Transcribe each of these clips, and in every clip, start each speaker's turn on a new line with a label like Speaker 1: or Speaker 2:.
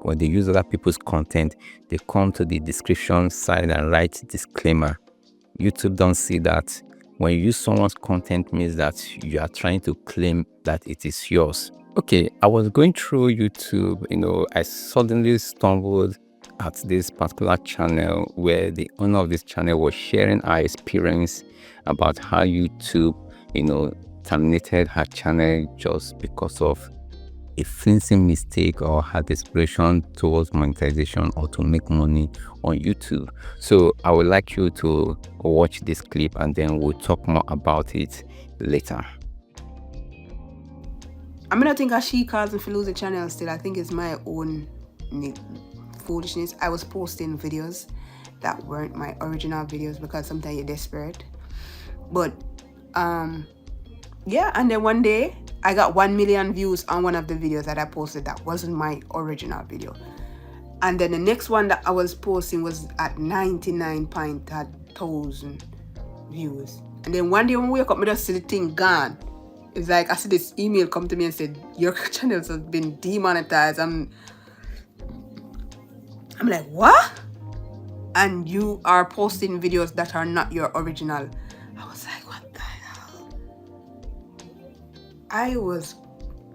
Speaker 1: when they use other people's content, they come to the description side and write disclaimer. YouTube don't see that. When you use someone's content, means that you are trying to claim that it is yours. Okay, I was going through YouTube, I suddenly stumbled at this particular channel where the owner of this channel was sharing her experience about how YouTube, terminated her channel just because of a flimsy mistake or her desperation towards monetization or to make money on YouTube. So I would like you to watch this clip and then we'll talk more about it later.
Speaker 2: I mean, I think 𝗕cie 𝗂𝗧𝗂𝗍𝗂 channel still. I think it's my own foolishness. I was posting videos that weren't my original videos because sometimes you're desperate. But yeah, and then one day I got 1 million views on one of the videos that I posted that wasn't my original video. And then the next one that I was posting was at 99,000 views. And then one day when we wake up, I just see the thing gone. It's like I see this email come to me and said, your channels have been demonetized. I'm like, what? And you are posting videos that are not your original. I was like, what the hell?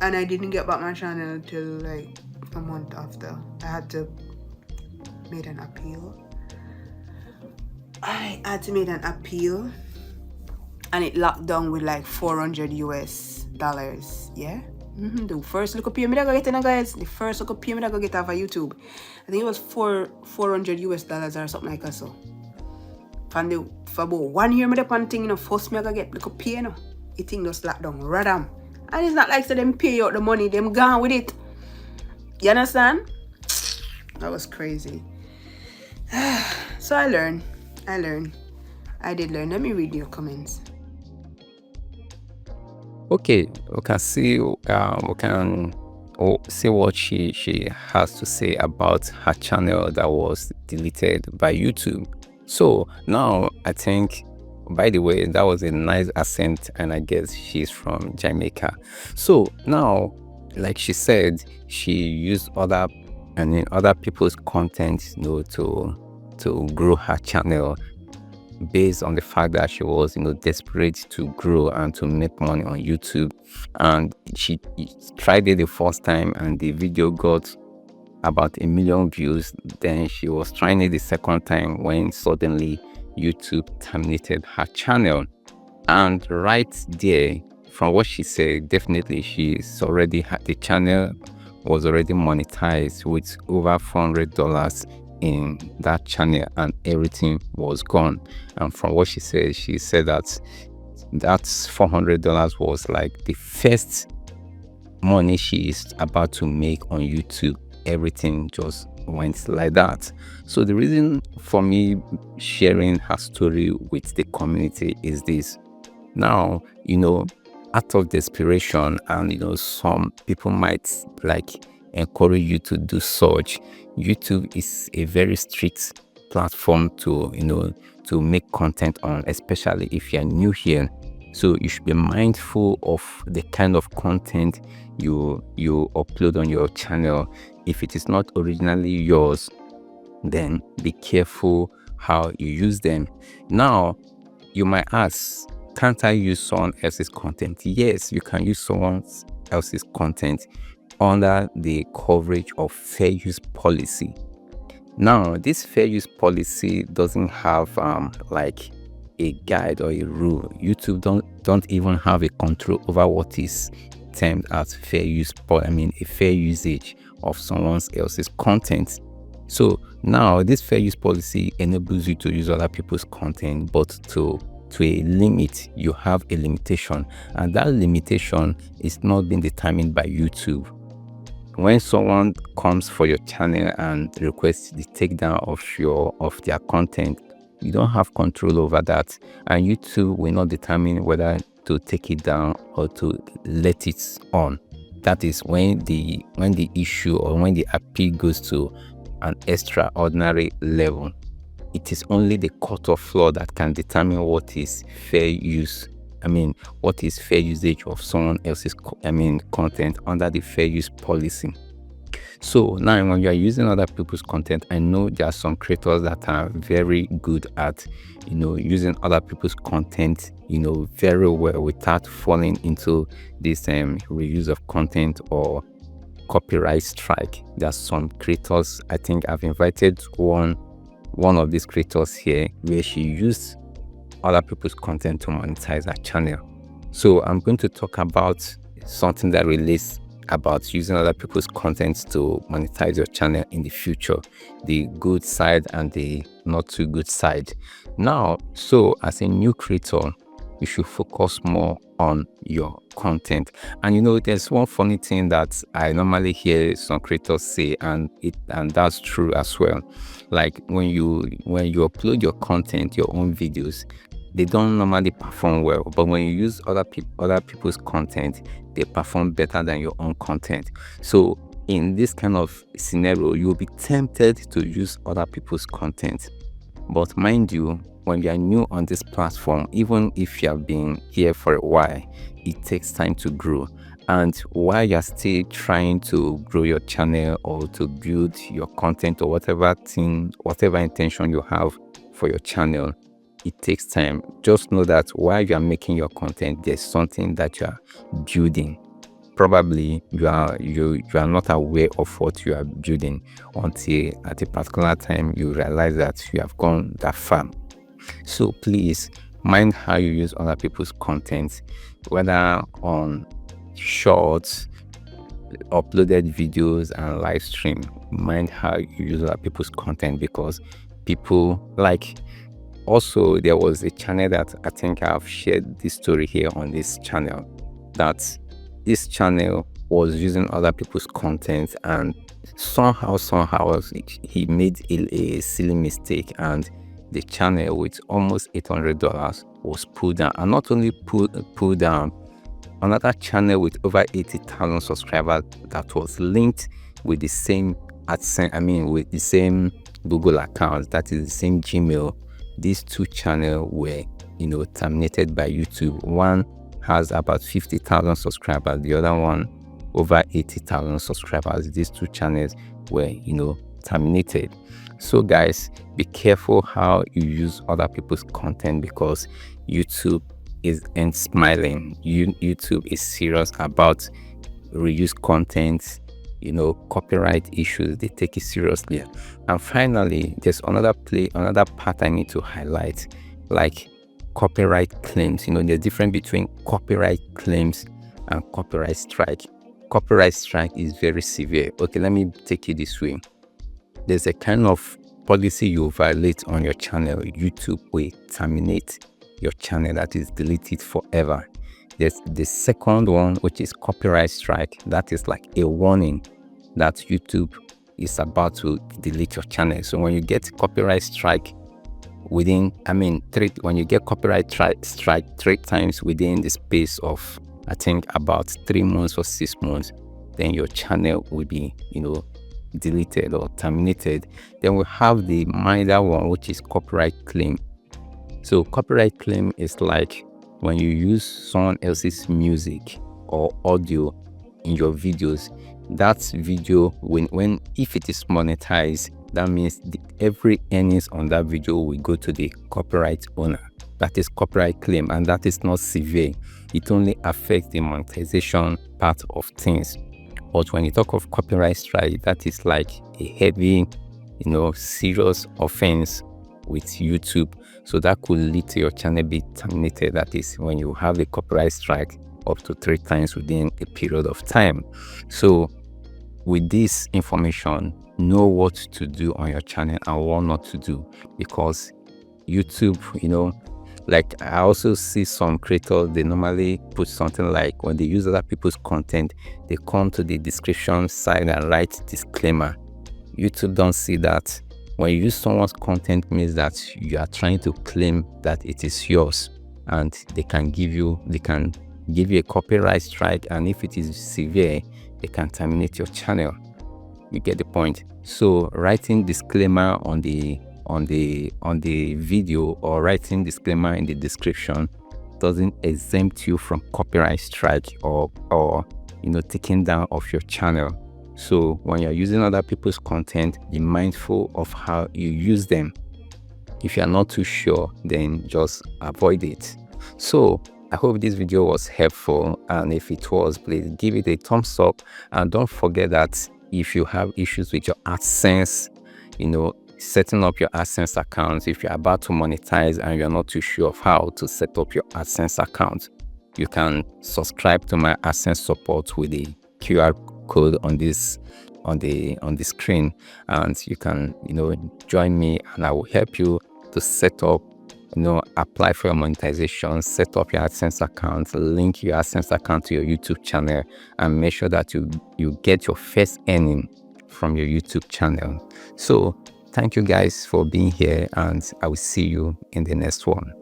Speaker 2: And I didn't get back my channel until like a month after. I had to make an appeal. And it locked down with like $400 US. Yeah. The first little payment I go get, guys. The first little payment I go get off of YouTube. I think it was $400 US or something like that. So for about 1 year, me the one thing, first me I go get little pay, it thing just locked down, radam. And it's not like so them pay out the money, them gone with it. You understand? That was crazy. So I learned. I did learn. Let me read your comments.
Speaker 1: Okay, we can see see what she has to say about her channel that was deleted by YouTube. So now I think, by the way, that was a nice accent, and I guess she's from Jamaica. So now, like she said, she used other people's content, to grow her channel, based on the fact that she was desperate to grow and to make money on YouTube. And she tried it the first time and the video got about 1 million views. Then she was trying it the second time when suddenly YouTube terminated her channel. And right there, from what she said, definitely the channel was already monetized with over $400 in that channel, and everything was gone. And from what she said that $400 was like the first money she is about to make on YouTube. Everything just went like that. So the reason for me sharing her story with the community is this. Now, out of desperation, and some people might like encourage you to do such. YouTube is a very strict platform to make content on, especially if you're new here. So you should be mindful of the kind of content you upload on your channel. If it is not originally yours, then be careful how you use them. Now you might ask, can't I use someone else's content? Yes, you can use someone else's content under the coverage of fair use policy. Now, this fair use policy doesn't have like a guide or a rule. YouTube don't even have a control over what is termed as fair use, a fair usage of someone else's content. So now this fair use policy enables you to use other people's content, but to a limit. You have a limitation, and that limitation is not being determined by YouTube. When someone comes for your channel and requests the takedown of their content, you don't have control over that, and YouTube will not determine whether to take it down or to let it on. That is when the issue or when the appeal goes to an extraordinary level. It is only the court of law that can determine what is fair use. What is fair usage of someone else's content under the fair use policy. So now when you are using other people's content, I know there are some creators that are very good at, using other people's content, very well without falling into this reuse of content or copyright strike. There are some creators. I think I've invited one of these creators here where she used other people's content to monetize her channel. So I'm going to talk about something that relates about using other people's content to monetize your channel in the future, the good side and the not too good side. Now, so as a new creator, you should focus more on your content. And there's one funny thing that I normally hear some creators say, and that's true as well. Like when you upload your content, your own videos, they don't normally perform well, but when you use other people's content, they perform better than your own content. So in this kind of scenario, you'll be tempted to use other people's content. But mind you, when you are new on this platform, even if you have been here for a while, it takes time to grow. And while you're still trying to grow your channel or to build your content or whatever intention you have for your channel, it takes time. Just know that while you are making your content, there's something that you are building. Probably you are not aware of what you are building until at a particular time you realize that you have gone that far. So please mind how you use other people's content, whether on shorts, uploaded videos, and live stream. Mind how you use other people's content, because people like. Also, there was a channel that I think I've shared this story here on this channel, that this channel was using other people's content, and somehow he made a silly mistake, and the channel with almost $800 was pulled down. And not only pulled down, another channel with over 80,000 subscribers that was linked with the same AdSense, with the same Google account, that is the same Gmail. These two channels were, terminated by YouTube. One has about 50,000 subscribers, the other one over 80,000 subscribers. These two channels were, terminated. So guys, be careful how you use other people's content, because YouTube ain't smiling. YouTube is serious about reuse content. Copyright issues, they take it seriously. And finally, there's another part I need to highlight, like copyright claims. There's difference between copyright claims and copyright strike. Copyright strike is very severe. Okay, let me take it this way. There's a kind of policy you violate on your channel, YouTube will terminate your channel, that is delete it forever. There's the second one, which is copyright strike. That is like a warning that YouTube is about to delete your channel. So when you get copyright strike when you get copyright strike 3 times within the space of, I think, about 3 months or 6 months, then your channel will be, deleted or terminated. Then we have the minor one, which is copyright claim. So copyright claim is like when you use someone else's music or audio in your videos. That video, if it is monetized, that means every earnings on that video will go to the copyright owner. That is copyright claim, and that is not severe. It only affects the monetization part of things. But when you talk of copyright strike, that is like a heavy, serious offense with YouTube. So that could lead to your channel be terminated. That is when you have a copyright strike up to 3 times within a period of time. So with this information, know what to do on your channel and what not to do, because YouTube, like I also see some creators, they normally put something like, when they use other people's content, they come to the description side and write disclaimer. YouTube don't see that. When you use someone's content, means that you are trying to claim that it is yours, and they can give you a copyright strike, and if it is severe, they can terminate your channel. You get the point? So writing disclaimer on the video, or writing disclaimer in the description, doesn't exempt you from copyright strike or taking down of your channel. So when you're using other people's content, be mindful of how you use them. If you are not too sure, then just avoid it. So I hope this video was helpful, and if it was, please give it a thumbs up, and don't forget that if you have issues with your AdSense, setting up your AdSense account, if you're about to monetize and you're not too sure of how to set up your AdSense account, you can subscribe to my AdSense support with the QR code on this on the screen, and you can join me, and I will help you to set up, apply for your monetization, set up your AdSense account, link your AdSense account to your YouTube channel, and make sure that you get your first earning from your YouTube channel. So thank you guys for being here, and I will see you in the next one.